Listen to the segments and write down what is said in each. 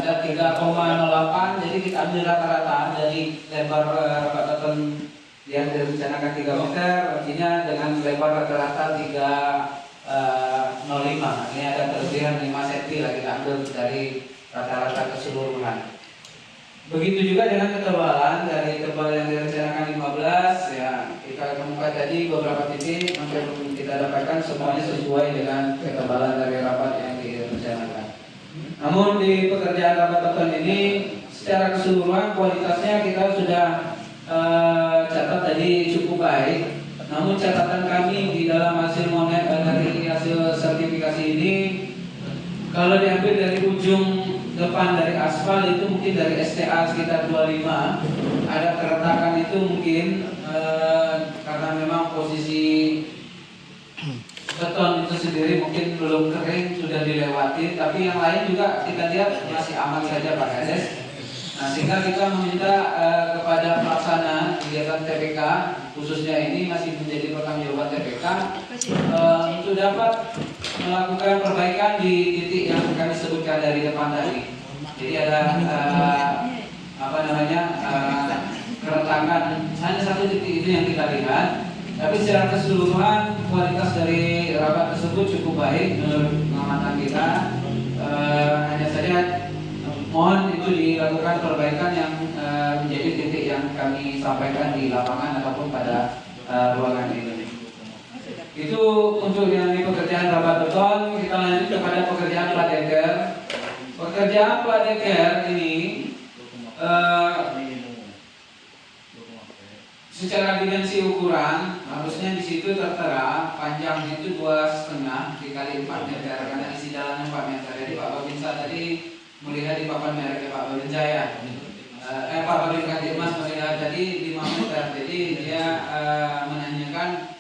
ada 3,08, jadi kita ambil rata-rata dari lebar rapat beton yang direncanakan 3 meter, artinya dengan lebar rata-rata 3,05, artinya ada kelebihan 5 cm lah kita ambil dari rata-rata keseluruhan. Begitu juga dengan ketebalan, dari tebal yang direncanakan 15, ya kita temukan tadi beberapa titik untuk kita dapatkan semuanya sesuai dengan ketebalan dari rapat yang direncanakan. Namun di pekerjaan rapat beton ini secara keseluruhan kualitasnya kita sudah catat tadi cukup baik. Namun catatan kami di dalam hasil monet dari hasil sertifikasi ini, kalau diambil dari ujung depan dari aspal itu mungkin dari STA sekitar 25, ada keretakan itu mungkin karena memang posisi beton itu sendiri mungkin belum kering, sudah dilewati, tapi yang lain juga kita lihat masih aman saja Pak Kades. Nah, sehingga kita meminta kepada pelaksana kegiatan TPK khususnya ini masih menjadi pertanggungjawaban TPK untuk dapat melakukan perbaikan di titik yang kami sebutkan dari depan tadi. Jadi ada keretakan hanya satu titik itu yang kita lihat, tapi secara keseluruhan kualitas dari rapat tersebut cukup baik menurut pengamatan kita. Hanya saja mohon itu dilakukan perbaikan yang menjadi titik yang kami sampaikan di lapangan ataupun pada ruangan ini. Itu untuk yang di pekerjaan rapat beton. Kita lanjut kepada pekerjaan plat deker. Pekerjaan plat deker ini secara dimensi ukuran harusnya di situ tertera panjangnya itu 2,5 dikali 4 meter karena isi jalannya 4 meter. Jadi Pak Babinsa tadi melihat di papan merek Pak Babin Jaya, Pak Babin Kadimas melihat tadi 5 meter. Jadi dia menanyakan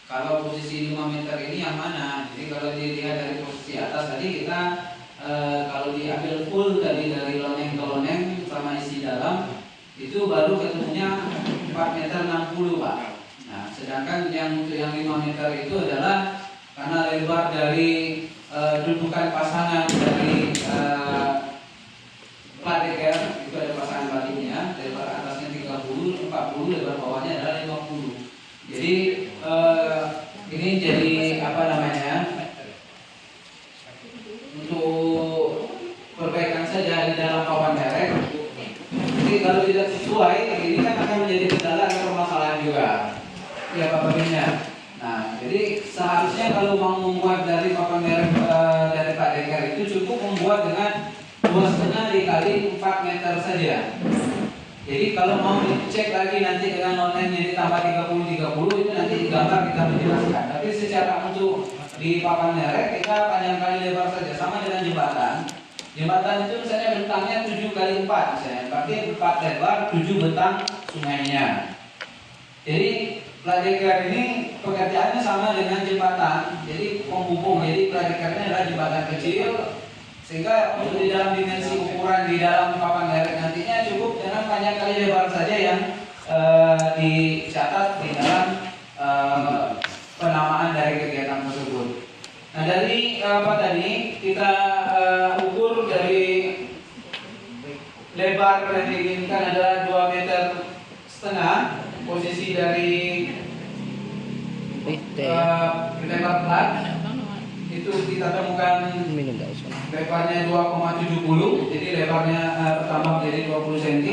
kalau posisi 5 meter ini yang mana. Jadi kalau dilihat dari posisi atas tadi kita kalau diambil full tadi dari loneng ke loneng sama isi dalam itu baru ketemunya 4 meter 60 Pak. Nah, sedangkan yang untuk yang 5 meter itu adalah karena lebar dari dudukan pasangan dari plat deker itu ada pasangan baliknya, lebar atasnya 30, 40, lebar bawahnya adalah 50. Jadi ini jadi untuk perbaikan saja di dalam papan merek. Jadi kalau tidak sesuai, ini kan akan menjadi kendala atau permasalahan juga. Ya Pak Babinnya. Nah, jadi seharusnya kalau mau membuat dari papan merek dari Pak Deker itu cukup membuat dengan 2,5 dikali 4 meter saja. Jadi kalau mau dicek lagi nanti dengan lonengnya ditambah 30 itu nanti di gambar kita menjelaskan. Tapi secara untuk di papan merek kita panjang kali lebar saja, sama dengan jembatan. Jembatan itu misalnya bentangnya 7 kali 4 misalnya, berarti 4 lebar, 7 bentang sungainya. Jadi plat deker ini pekerjaannya sama dengan jembatan, jadi penghubung. Jadi plat dekernya adalah jembatan kecil, sehingga untuk di dalam dimensi ukuran di dalam papan merek nantinya cukup dengan panjang kali lebar saja yang dicatat di dalam penamaan dari kegiatan tersebut. Nah, dari tadi kita ukur dari lebar yang diinginkan adalah 2,5 meter. Posisi dari lebar plat itu kita temukan lebarnya 2,70, jadi lebarnya pertama menjadi 20 cm.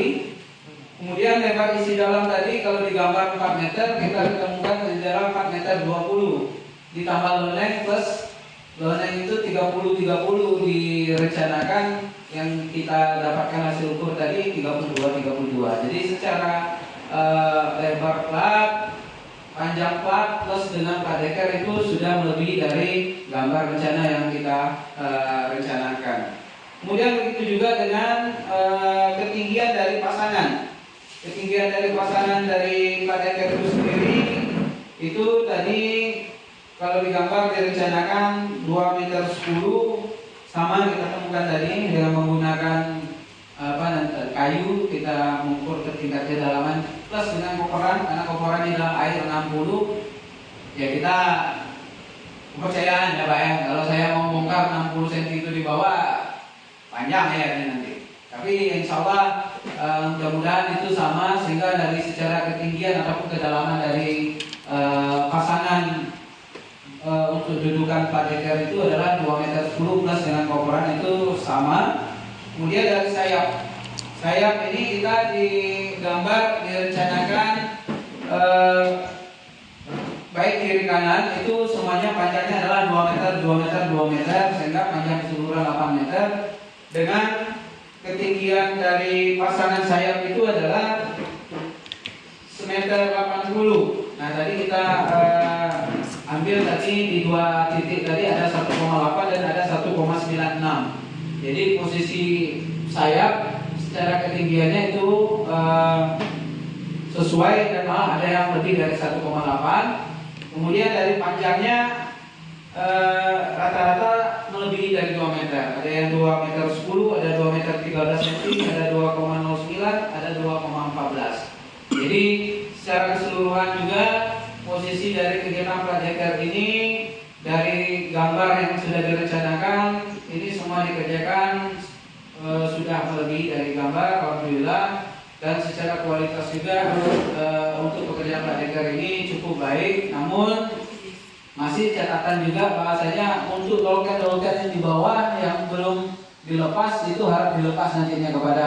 Kemudian lebar isi dalam tadi kalau digambar 4 meter, kita temukan isi dalam 4 meter 20 ditambah loneng plus loneng itu 30 direncanakan, yang kita dapatkan hasil ukur tadi 32. Jadi secara lebar plat, panjang plat plus dengan plat deker itu sudah melebihi dari gambar rencana yang kita rencanakan. Kemudian begitu juga dengan ketinggian dari pasangan. Ketinggian dari pasangan dari plat deker itu sendiri itu tadi kalau digambar direncanakan 2,10 meter, sama kita temukan tadi dengan menggunakan kayu, kita mengukur ke tingkat kedalaman plus dengan kotoran, karena kotoran di dalam air 60, ya kita kepercayaan ya Pak ya, kalau saya mau bongkar 60 cm itu di bawah panjang ya ini nanti. Tapi insya Allah mudah-mudahan itu sama, sehingga dari secara ketinggian ataupun kedalaman dari pasangan untuk dudukan plat deker itu adalah 2 meter 10 plus dengan koperan itu sama. Kemudian dari sayap ini kita digambar direncanakan baik kiri kanan itu semuanya panjangnya adalah 2 meter 2 meter 2 meter, sehingga panjang keseluruhan 8 meter dengan ketinggian dari pasangan sayap itu adalah semeter 80. Nah tadi kita ambil tadi di 2 titik tadi ada 1,8 dan ada 1,96. Jadi posisi sayap secara ketinggiannya itu sesuai dan malah ada yang lebih dari 1,8. Kemudian dari panjangnya rata-rata melebihi dari 2 meter. Ada yang 2 meter 10, ada 2 meter 13 cm, ada 2,09, ada 2,14. Jadi secara keseluruhan juga posisi dari kegiatan plat deker ini dari gambar yang sudah direncanakan ini semua dikerjakan sudah melebihi dari gambar, alhamdulillah. Dan secara kualitas juga untuk pekerjaan plat deker ini cukup baik. Namun masih catatan juga bahwasanya untuk loket-loket yang di bawah yang belum dilepas itu harus dilepas nantinya kepada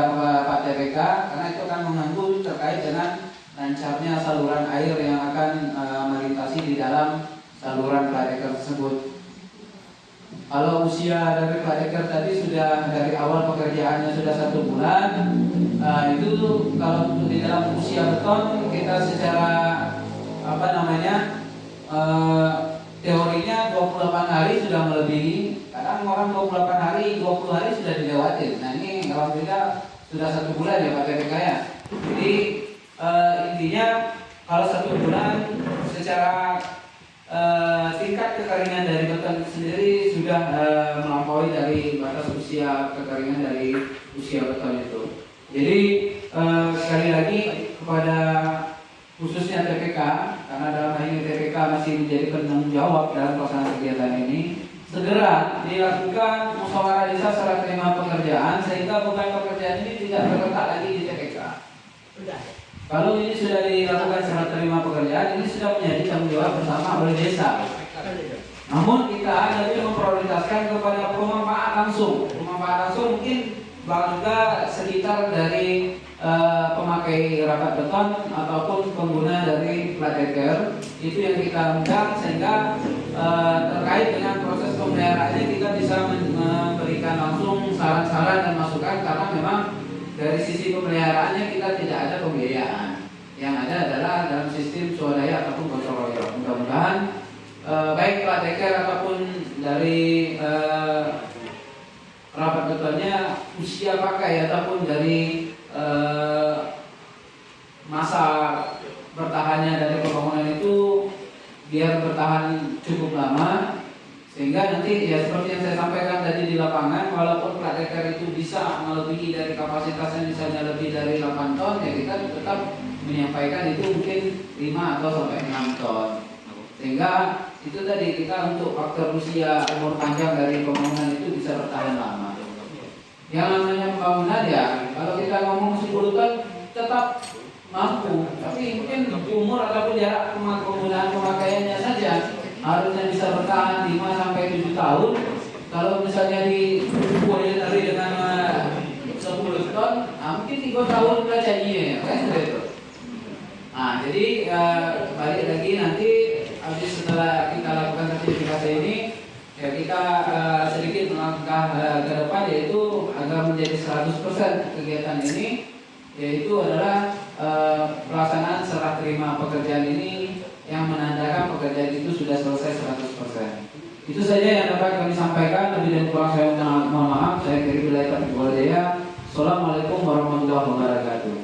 Pak TPK, karena itu akan mengganggu terkait dengan lancarnya saluran air yang akan melintasi di dalam saluran plat deker tersebut. Kalau usia dari plat deker tadi sudah dari awal pekerjaannya sudah 1 bulan, itu kalau untuk di dalam usia beton kita secara teorinya 28 hari sudah melebihi. Kadang orang 28 hari, 20 hari sudah dilewatin. Nah ini alhamdulillah sudah 1 bulan ya Pak TPK ya. Jadi intinya kalau 1 bulan secara tingkat kekeringan dari beton sendiri sudah melampaui dari batas usia kekeringan dari usia beton itu. Jadi sekali lagi kepada khususnya TPK, karena dalam hal ini TPK masih menjadi penanggung jawab dalam pelaksanaan kegiatan ini, segera dilakukan musyawarah desa serah terima pekerjaan sehingga beban pekerjaan ini tidak terletak lagi di TPK. Kalau ini sudah dilakukan serah terima pekerjaan, ini sudah menjadi tanggung jawab bersama oleh desa. Namun kita lebih memprioritaskan kepada pemanfaat langsung. Pemanfaat langsung mungkin juga sekitar dari pemakai rapat beton ataupun pengguna dari plat deker, itu yang kita undang sehingga terkait dengan proses pemeliharaannya kita bisa memberikan langsung saran-saran dan masukan, karena memang dari sisi pemeliharaannya kita tidak ada pembiayaan. Yang ada adalah dalam sistem swadaya ataupun gotong royong. Mudah-mudahan baik plat deker ataupun dari rapat betonnya usia pakai ataupun dari masa bertahannya dari pembangunan itu biar bertahan cukup lama, sehingga nanti ya seperti yang saya sampaikan tadi di lapangan, walaupun plat deker itu bisa melebihi dari kapasitasnya misalnya lebih dari 8 ton, ya kita tetap menyampaikan itu mungkin 5 atau sampai 6 ton. Sehingga itu tadi kita untuk faktor usia umur panjang dari pembangunan itu bisa bertahan lama. Yang namanya pembangunan ya, kalau kita ngomong 10 ton tetap mampu, tapi mungkin umur ataupun jarak penggunaan pemakaiannya saja harusnya bisa bertahan 5 sampai 7 tahun. Kalau misalnya di dari dengan 10 ton, mungkin 3 tahun sudah jadinya, kan gitu. Nah, jadi balik lagi nanti habis setelah kita lakukan sertifikasi ini, ya kita sedikit melangkah ke depan, yaitu agar menjadi 100% kegiatan ini, yaitu adalah pelaksanaan serah terima pekerjaan ini yang menandakan pekerjaan itu sudah selesai 100%. Itu saja yang dapat kami sampaikan. Lebih dan kurang saya mohon maaf. Saya Kiri Wilayah Taufik Jaya. Assalamualaikum warahmatullahi wabarakatuh.